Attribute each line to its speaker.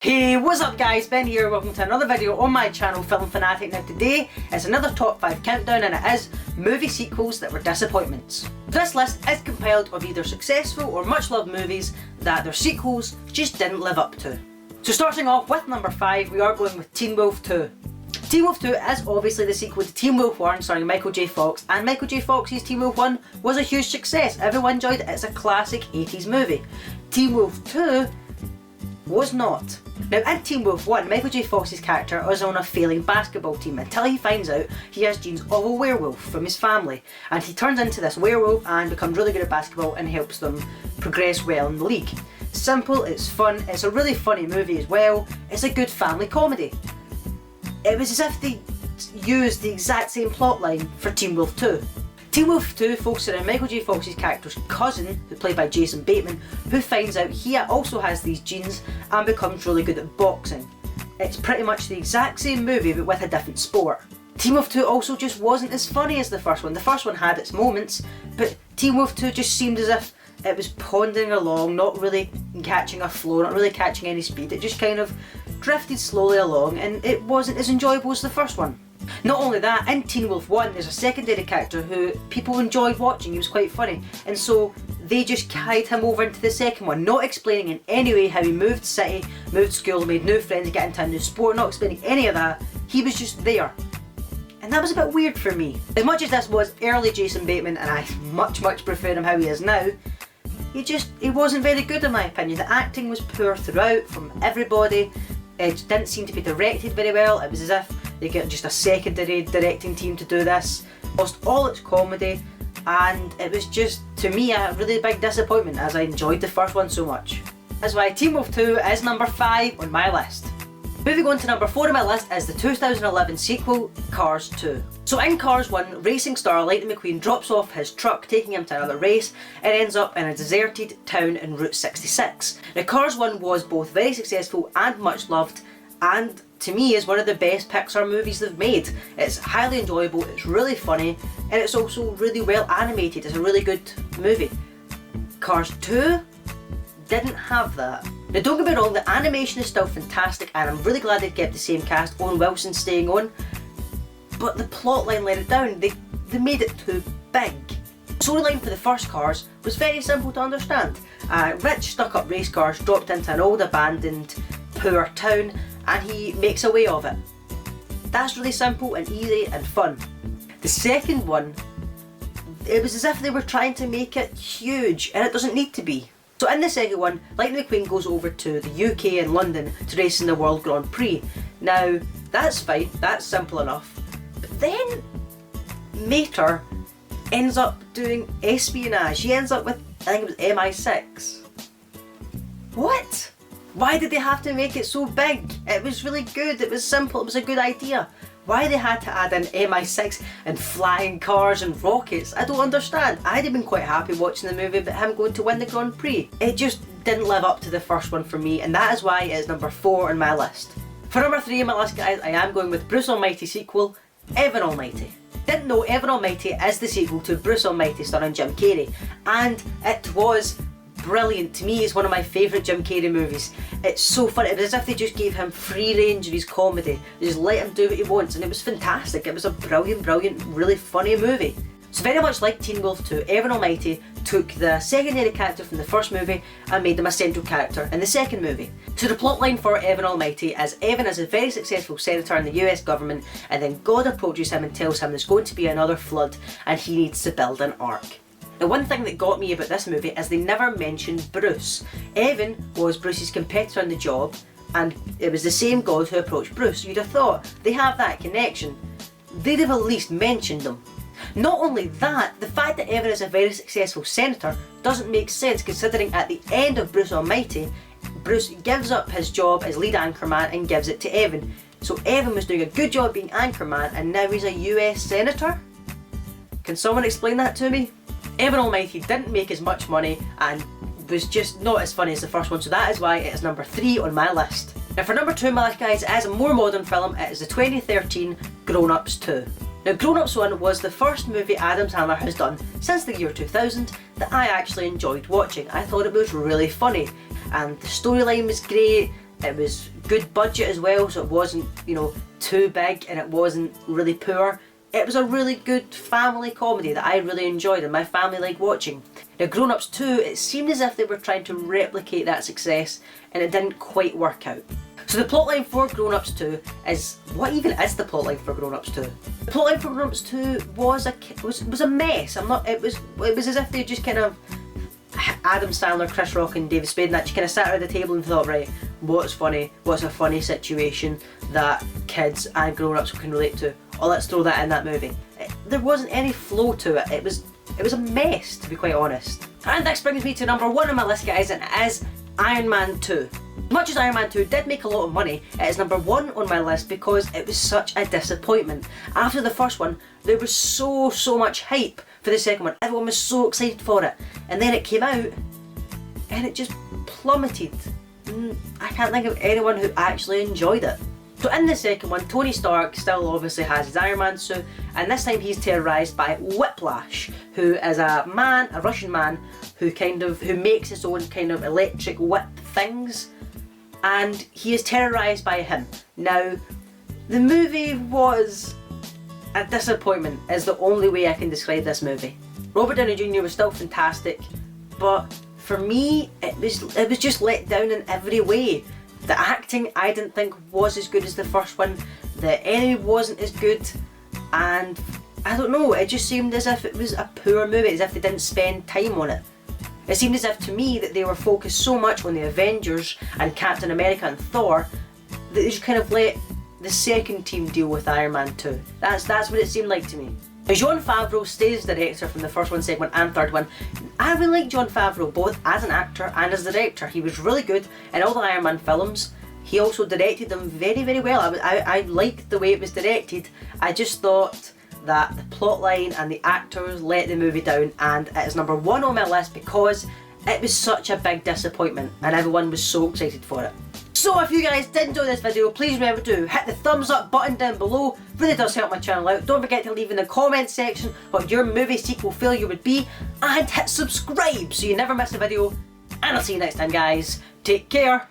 Speaker 1: Hey, what's up guys, Ben here, welcome to another video on my channel FilmFanatic. Now today is another top 5 countdown and it is movie sequels that were disappointments. This list is compiled of either successful or much loved movies that their sequels just didn't live up to. So starting off with number 5, we are going with Teen Wolf 2. Teen Wolf 2 is obviously the sequel to Teen Wolf 1 starring Michael J. Fox, and Michael J. Fox's Teen Wolf 1 was a huge success. Everyone enjoyed it, it's a classic 80s movie. Teen Wolf 2 was not. Now in Teen Wolf 1, Michael J. Fox's character is on a failing basketball team until he finds out he has genes of a werewolf from his family, and he turns into this werewolf and becomes really good at basketball and helps them progress well in the league. Simple, it's fun, it's a really funny movie as well, it's a good family comedy. It was as if they used the exact same plotline for Teen Wolf 2. Teen Wolf 2 focuses on Michael J. Fox's character's cousin, who's played by Jason Bateman, who finds out he also has these genes and becomes really good at boxing. It's pretty much the exact same movie but with a different sport. Teen Wolf 2 also just wasn't as funny as the first one. The first one had its moments, but Teen Wolf 2 just seemed as if it was pondering along, not really catching a flow, not really catching any speed. It just kind of drifted slowly along and it wasn't as enjoyable as the first one. Not only that, in Teen Wolf 1 there's a secondary character who people enjoyed watching, he was quite funny, and so they just carried him over into the second one, not explaining in any way how he moved city, moved school, made new friends, got into a new sport, not explaining any of that, he was just there. And that was a bit weird for me. As much as this was early Jason Bateman, and I much prefer him how he is now, he wasn't very good in my opinion. The acting was poor throughout from everybody, it didn't seem to be directed very well, it was as if they get just a secondary directing team to do this. Lost all its comedy and it was just, to me, a really big disappointment as I enjoyed the first one so much. That's why Teen Wolf 2 is number 5 on my list. Moving on to number 4 on my list is the 2011 sequel, Cars 2. So in Cars 1, racing star Lightning McQueen drops off his truck taking him to another race and ends up in a deserted town in Route 66. Now Cars 1 was both very successful and much loved, and to me is one of the best Pixar movies they've made. It's highly enjoyable, it's really funny, and it's also really well animated. It's a really good movie. Cars 2 didn't have that. Now don't get me wrong, the animation is still fantastic and I'm really glad they kept the same cast, Owen Wilson staying on, but the plotline let it down. They made it too big. The storyline for the first Cars was very simple to understand. Rich stuck-up race cars dropped into an old abandoned poor town and he makes a way of it. That's really simple and easy and fun. The second one, it was as if they were trying to make it huge and it doesn't need to be. So in the second one, Lightning McQueen goes over to the UK and London to race in the World Grand Prix. Now, that's fine, that's simple enough. But then, Mater ends up doing espionage. He ends up with, I think it was MI6. What? Why did they have to make it so big? It was really good, it was simple, it was a good idea. Why they had to add in MI6 and flying cars and rockets, I don't understand. I'd have been quite happy watching the movie about him going to win the Grand Prix. It just didn't live up to the first one for me, and that is why it is number 4 on my list. For number 3 on my list, guys, I am going with Bruce Almighty's sequel, Evan Almighty. Didn't know Evan Almighty is the sequel to Bruce Almighty starring Jim Carrey, and it was brilliant. To me, it's one of my favourite Jim Carrey movies. It's so fun. It was as if they just gave him free range of his comedy. They just let him do what he wants and it was fantastic. It was a brilliant, really funny movie. So very much like Teen Wolf 2, Evan Almighty took the secondary character from the first movie and made him a central character in the second movie. So the plotline for Evan Almighty is Evan is a very successful senator in the US government, and then God approaches him and tells him there's going to be another flood and he needs to build an ark. The one thing that got me about this movie is they never mentioned Bruce. Evan was Bruce's competitor in the job and it was the same God who approached Bruce. You'd have thought they have that connection. They'd have at least mentioned them. Not only that, the fact that Evan is a very successful senator doesn't make sense considering at the end of Bruce Almighty, Bruce gives up his job as lead anchorman and gives it to Evan. So Evan was doing a good job being anchorman and now he's a US senator? Can someone explain that to me? Evan Almighty didn't make as much money and was just not as funny as the first one, so that is why it is number 3 on my list. Now for number 2 on my list, guys, it is a more modern film. It is the 2013 Grown Ups 2. Now Grown Ups 1 was the first movie Adam Sandler has done since the year 2000 that I actually enjoyed watching. I thought it was really funny and the storyline was great, It was good budget as well, so it wasn't, you know, too big and it wasn't really poor. It was a really good family comedy that I really enjoyed and my family liked watching. Now Grown Ups 2, it seemed as if they were trying to replicate that success and it didn't quite work out. So the plotline for Grown Ups 2 is, what even is the plotline for Grown Ups 2? The plotline for Grown Ups 2 was a mess. It was as if they just kind of, Adam Sandler, Chris Rock and David Spade and that just kind of sat around the table and thought, right, what's funny, what's a funny situation that kids and grown-ups can relate to? Oh, let's throw that in that movie. There wasn't any flow to it. It was a mess, to be quite honest. And this brings me to number 1 on my list, guys, and it is Iron Man 2. Much as Iron Man 2 did make a lot of money, it is number 1 on my list because it was such a disappointment. After the first one, there was so much hype for the second one. Everyone was so excited for it. And then it came out, and it just plummeted. I can't think of anyone who actually enjoyed it. So in the second one, Tony Stark still obviously has his Iron Man suit, and this time he's terrorised by Whiplash, who is a Russian man, who makes his own kind of electric whip things, and he is terrorised by him. Now, the movie was a disappointment, is the only way I can describe this movie. Robert Downey Jr. was still fantastic, but for me, it was just let down in every way. The acting I didn't think was as good as the first one, the enemy wasn't as good, and I don't know, it just seemed as if it was a poor movie, as if they didn't spend time on it. It seemed as if to me that they were focused so much on the Avengers and Captain America and Thor that they just kind of let the second team deal with Iron Man 2. That's what it seemed like to me. Jon Favreau stays director from the first one, second one and third one. I really like Jon Favreau both as an actor and as a director. He was really good in all the Iron Man films. He also directed them very well. I liked the way it was directed. I just thought that the plotline and the actors let the movie down, and it is number 1 on my list because it was such a big disappointment and everyone was so excited for it. So if you guys did enjoy this video, please remember to hit the thumbs up button down below. It really does help my channel out. Don't forget to leave in the comments section what your movie sequel failure would be, and hit subscribe so you never miss a video. And I'll see you next time, guys. Take care.